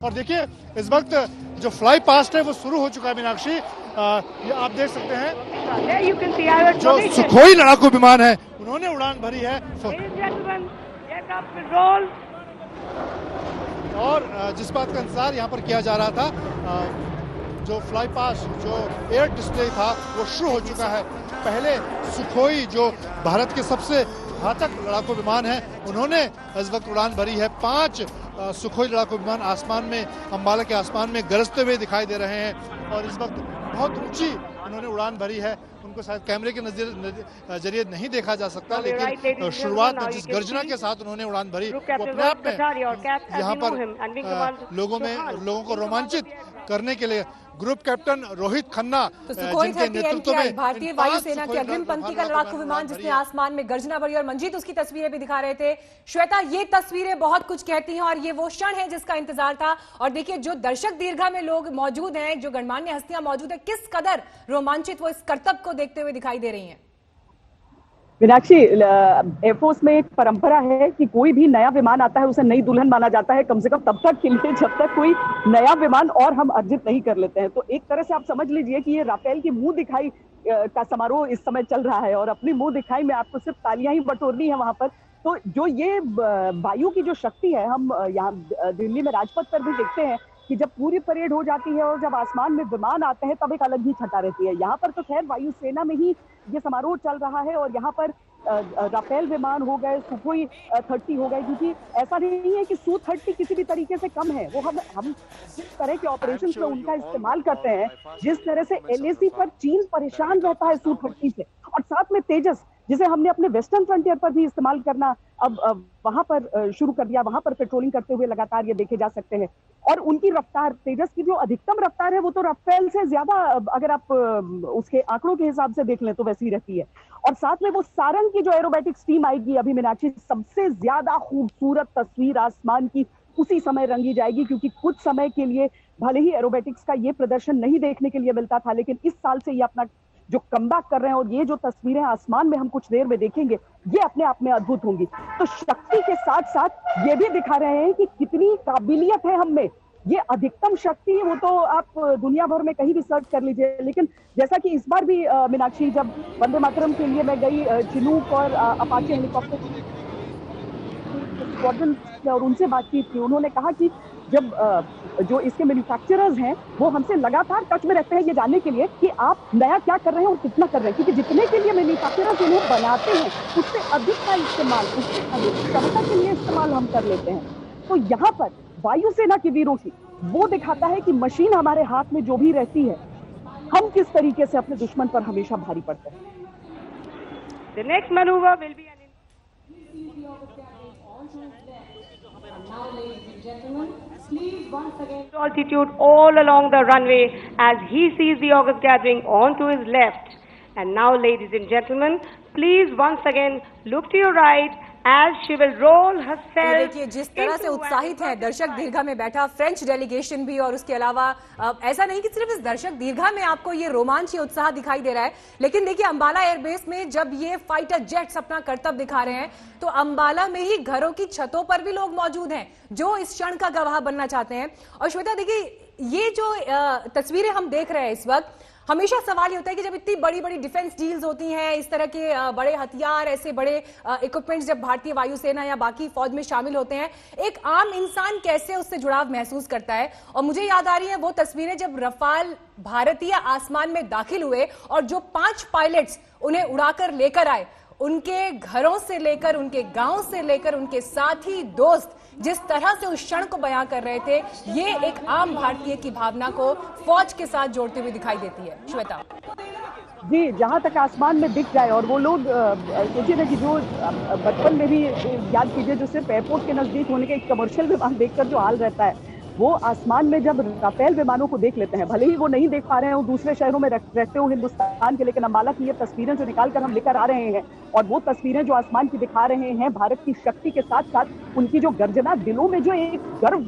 और देखिए इस वक्त जो फ्लाई पास्ट है वो शुरू हो चुका है मीनाक्षी। ये आप देख सकते हैं जो सुखोई लड़ाकू विमान है उन्होंने उड़ान भरी है और जिस बात का इंतजार यहाँ पर किया जा रहा था, जो फ्लाई पास जो एयर डिस्प्ले था वो शुरू हो चुका है। पहले सुखोई जो भारत के सबसे घातक लड़ाकू विमान है उन्होंने इस वक्त उड़ान भरी है। 5 सुखोई लड़ाकू विमान आसमान में, अंबाला के आसमान में गरजते हुए दिखाई दे रहे हैं और इस वक्त बहुत ऊंची उन्होंने उड़ान भरी है। उनको शायद कैमरे के जरिए नहीं देखा जा सकता, लेकिन शुरुआत में जिस गर्जना के साथ उन्होंने उड़ान भरी वो अपने आप में यहाँ पर लोगों को रोमांचित करने के लिए ग्रुप कैप्टन रोहित खन्ना जिनके नेतृत्व में भारतीय वायुसेना की अग्रिम पंक्ति का लड़ाकू विमान जिसने आसमान में गर्जना भरी, और मंजीत उसकी तस्वीरें भी दिखा रहे थे। श्वेता, ये तस्वीरें बहुत कुछ कहती हैं और ये वो क्षण है जिसका इंतजार था। और देखिए जो दर्शक दीर्घा में लोग मौजूद हैं, जो गणमान्य हस्तियां मौजूद है, किस कदर रोमांचित वो इस करतब को देखते हुए दिखाई दे रही है। मीनाक्षी, एयरफोर्स में एक परंपरा है कि कोई भी नया विमान आता है उसे नई दुल्हन माना जाता है, कम से कम तब तक के लिए जब तक कोई नया विमान और हम अर्जित नहीं कर लेते हैं। तो एक तरह से आप समझ लीजिए कि ये राफेल की मुंह दिखाई का समारोह इस समय चल रहा है और अपनी मुंह दिखाई में आपको सिर्फ तालियां ही बटोरनी है वहां पर। तो जो ये वायु की जो शक्ति है, हम यहाँ दिल्ली में राजपथ पर भी देखते हैं कि जब पूरी परेड हो जाती है और जब आसमान में विमान आते हैं तब एक अलग ही छटा रहती है। यहाँ पर तो खैर वायुसेना में ही ये समारोह चल रहा है और यहाँ पर राफेल विमान हो गए, सुखोई 30 हो गए, क्योंकि ऐसा नहीं है कि Su-30 किसी भी तरीके से कम है। वो हम जिस तरह के ऑपरेशन में उनका इस्तेमाल करते हैं, जिस तरह से LAC पर चीन परेशान रहता है Su-30 से, और साथ में तेजस जिसे हमने अपने वेस्टर्न फ्रंटियर पर भी इस्तेमाल करना अब वहां पर शुरू कर दिया, वहां पर पेट्रोलिंग करते हुए लगातार ये देखे जा सकते हैं। और उनकी रफ्तार, तेजस की जो अधिकतम रफ्तार है वो तो राफेल से ज्यादा, अगर आप उसके आंकड़ों के हिसाब से देख लें तो वैसी रहती है। और साथ में वो सारंग की जो एरोबेटिक्स टीम आएगी अभी मीनाक्षी, सबसे ज्यादा खूबसूरत तस्वीर आसमान की उसी समय रंगी जाएगी, क्योंकि कुछ समय के लिए भले ही एरोबेटिक्स का ये प्रदर्शन नहीं देखने के लिए मिलता था, लेकिन इस साल से ये अपना जो कमबैक कर रहे हैं और ये जो तस्वीरें आसमान में हम कुछ देर में देखेंगे ये अपने आप में अद्भुत होंगी। तो शक्ति के साथ साथ ये भी दिखा रहे हैं कि कितनी काबिलियत है हम में। ये अधिकतम शक्ति वो तो आप दुनिया भर में कहीं भी सर्च कर लीजिए, लेकिन जैसा कि इस बार भी मीनाक्षी, जब वंदे मातरम के लिए मैं गई चिनूक और अपाचे हेलीकॉप्टर और उनसे बातचीत की, उन्होंने कहा कि जब जो इसके मैन्युफैक्चरर्स हैं वो हमसे लगातार टच में रहते हैं ये जानने के लिए कि आप नया क्या कर रहे हैं और कितना कर रहे हैं, क्योंकि जितने के लिए मैन्युफैक्चरर्स इन्हें बनाते हैं उससे अधिक का इस्तेमाल, उससे अधिक क्षमता के लिए इस्तेमाल हम कर लेते हैं। तो यहाँ पर वायुसेना के वीरों की वो दिखाता है कि मशीन हमारे हाथ में जो भी रहती है, हम किस तरीके से अपने दुश्मन पर हमेशा भारी पड़ते हैं। The next maneuver will be now, ladies and gentlemen, please once again altitude all along the runway as he sees the August gathering on to his left. And now, ladies and gentlemen, please once again look to your right as she will roll herself. देखिए जिस तरह से उत्साहित है दर्शक दीर्घा में बैठा फ्रेंच डेलीगेशन भी, और उसके अलावा ऐसा नहीं कि सिर्फ इस दर्शक दीर्घा में आपको ये रोमांच, ये उत्साह दिखाई दे रहा है, लेकिन देखिए अंबाला एयरबेस में जब ये फाइटर जेट्स अपना करतब दिखा रहे हैं तो अंबाला में ही घरों की छतों पर भी लोग मौजूद हैं जो इस क्षण का गवाह बनना चाहते हैं। और श्वेता देखिए ये जो तस्वीरें हम देख रहे हैं इस वक्त, हमेशा सवाल ये होता है कि जब इतनी बड़ी बड़ी डिफेंस डील्स होती हैं, इस तरह के बड़े हथियार, ऐसे बड़े इक्विपमेंट्स जब भारतीय वायुसेना या बाकी फौज में शामिल होते हैं, एक आम इंसान कैसे उससे जुड़ाव महसूस करता है। और मुझे याद आ रही है वो तस्वीरें जब रफाल भारतीय आसमान में दाखिल हुए और जो 5 पायलट्स उन्हें उड़ाकर लेकर आए, उनके घरों से लेकर, उनके गांव से लेकर, उनके साथी दोस्त जिस तरह से उस क्षण को बयां कर रहे थे, ये एक आम भारतीय की भावना को फौज के साथ जोड़ते हुए दिखाई देती है। श्वेता जी, जहां तक आसमान में दिख जाए, और वो लोग सोचिए ना कि जो बचपन में भी याद कीजिए, जो सिर्फ एयरपोर्ट के नजदीक होने के एक कमर्शियल विमान देखकर जो हाल रहता है, वो आसमान में जब राफेल विमानों को देख लेते हैं, भले ही वो नहीं देख पा रहे हैं, वो दूसरे शहरों में रहते हो हिंदुस्तान के, लेकिन अंबाला की ये तस्वीरें जो निकाल कर हम लेकर आ रहे हैं और वो तस्वीरें जो आसमान की दिखा रहे हैं भारत की शक्ति के साथ साथ उनकी जो गर्जना दिलों में जो एक गर्व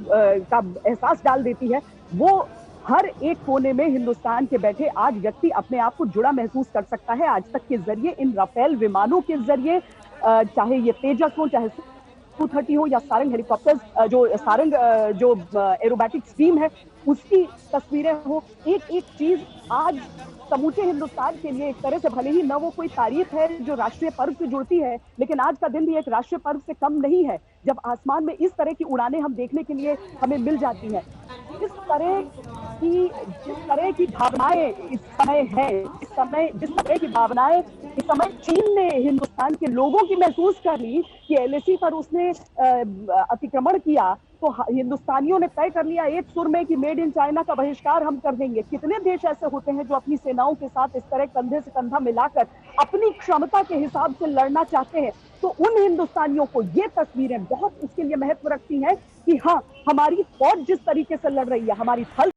का एहसास डाल देती है, वो हर एक कोने में हिंदुस्तान के बैठे आज व्यक्ति अपने आप को जुड़ा महसूस कर सकता है। आज तक के जरिए इन राफेल विमानों के जरिए, चाहे ये तेजस हो, चाहे Su-30 हो या सारंग हेलीकॉप्टर्स, जो सारंग जो एरोबैटिक्स टीम है उसकी तस्वीरें हो, एक एक चीज आज समूचे हिंदुस्तान के लिए एक तरह से, भले ही न वो कोई तारीख है जो राष्ट्रीय पर्व से जुड़ती है, लेकिन आज का दिन भी एक राष्ट्रीय पर्व से कम नहीं है जब आसमान में इस तरह की उड़ानें हम देखने के लिए हमें मिल जाती हैं। जिस तरह की भावनाएं इस समय है, जिस तरह की भावनाएं इस समय चीन ने हिंदुस्तान के लोगों की महसूस कर ली कि एलएसी पर उसने अतिक्रमण किया, तो हिंदुस्तानियों ने तय कर लिया एक सुर में कि मेड इन चाइना का बहिष्कार हम कर देंगे। कितने देश ऐसे होते हैं जो अपनी सेनाओं के साथ इस तरह कंधे से कंधा मिलाकर अपनी क्षमता के हिसाब से लड़ना चाहते हैं। तो उन हिंदुस्तानियों को ये तस्वीरें बहुत उसके लिए महत्व रखती हैं कि हाँ, हमारी फौज जिस तरीके से लड़ रही है, हमारी थल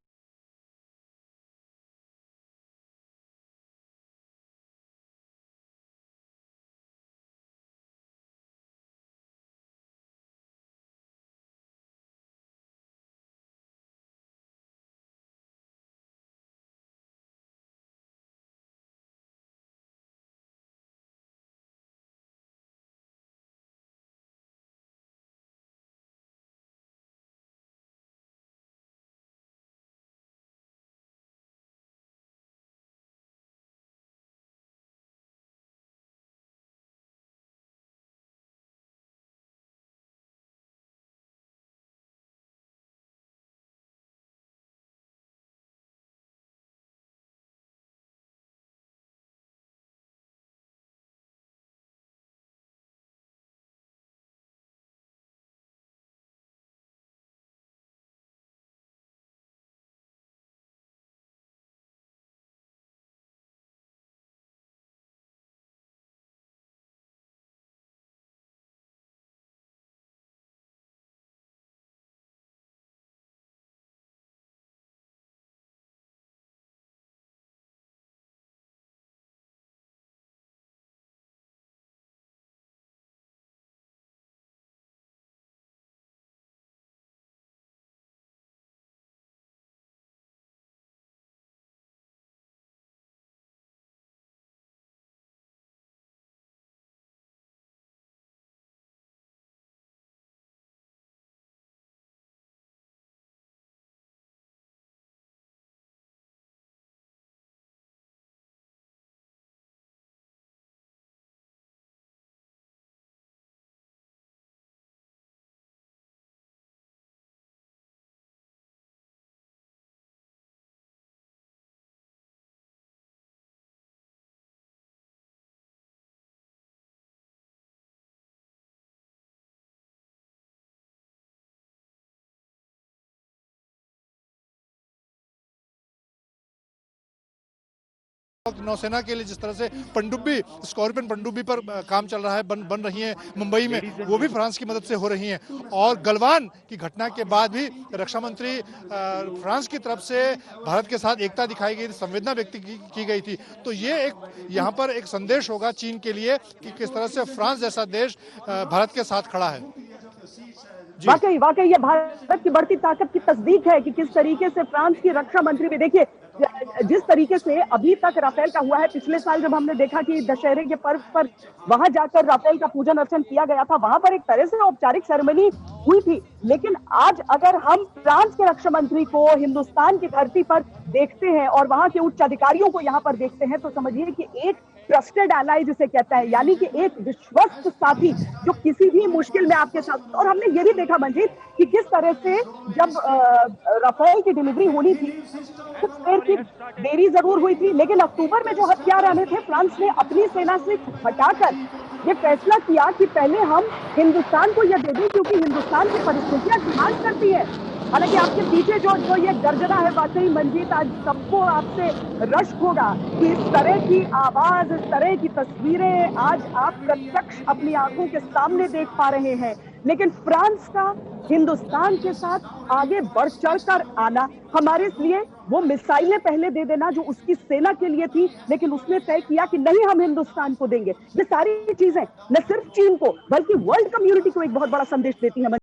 नौसेना के लिए जिस तरह से पनडुब्बी, स्कॉर्पियन पनडुब्बी पर काम चल रहा है, बन रही है मुंबई में, वो भी फ्रांस की मदद से हो रही हैं। और गलवान की घटना के बाद भी रक्षा मंत्री फ्रांस की तरफ से भारत के साथ एकता दिखाई गई थी, संवेदना व्यक्त की गई थी। तो ये एक यहाँ पर एक संदेश होगा चीन के लिए कि किस तरह से फ्रांस जैसा देश भारत के साथ खड़ा है। वाकई ये भारत की बढ़ती ताकत की तस्दीक है कि किस तरीके से फ्रांस की रक्षा मंत्री भी, देखिए जिस तरीके से अभी तक राफेल का हुआ है, पिछले साल जब हमने देखा कि दशहरे के पर्व पर वहां जाकर राफेल का पूजन अर्चन किया गया था, वहां पर एक तरह से औपचारिक सेरेमनी हुई थी। लेकिन आज अगर हम फ्रांस के रक्षा मंत्री को हिंदुस्तान की धरती पर देखते हैं और वहां के उच्च अधिकारियों को यहाँ पर देखते हैं, तो समझिए कि एक ट्रस्टेड एलाई जिसे कहता है, यानी कि एक विश्वस्त साथी जो किसी भी मुश्किल में आपके साथ। और हमने ये भी देखा मंजीत कि किस तरह से जब राफेल की डिलीवरी होनी थी, कुछ देर की देरी जरूर हुई थी, लेकिन अक्टूबर में जो हथियार आने थे, फ्रांस ने अपनी सेना से हटाकर ये फैसला किया कि पहले हम हिंदुस्तान को यह दे दें, क्योंकि हिंदुस्तान की परिस्थितियां डिमांड करती है। हालांकि आपके पीछे जो ये गर्जना है, वाकई मंजीत आज सबको आपसे रश्क होगा कि इस तरह की आवाज, इस तरह की तस्वीरें आज आप प्रत्यक्ष अपनी आंखों के सामने देख पा रहे हैं। लेकिन फ्रांस का हिंदुस्तान के साथ आगे बढ़ चढ़कर आना, हमारे लिए वो मिसाइलें पहले दे देना जो उसकी सेना के लिए थी, लेकिन उसने तय किया कि नहीं, हम हिंदुस्तान को देंगे। ये सारी चीजें न सिर्फ चीन को बल्कि वर्ल्ड कम्युनिटी को एक बहुत बड़ा संदेश देती है।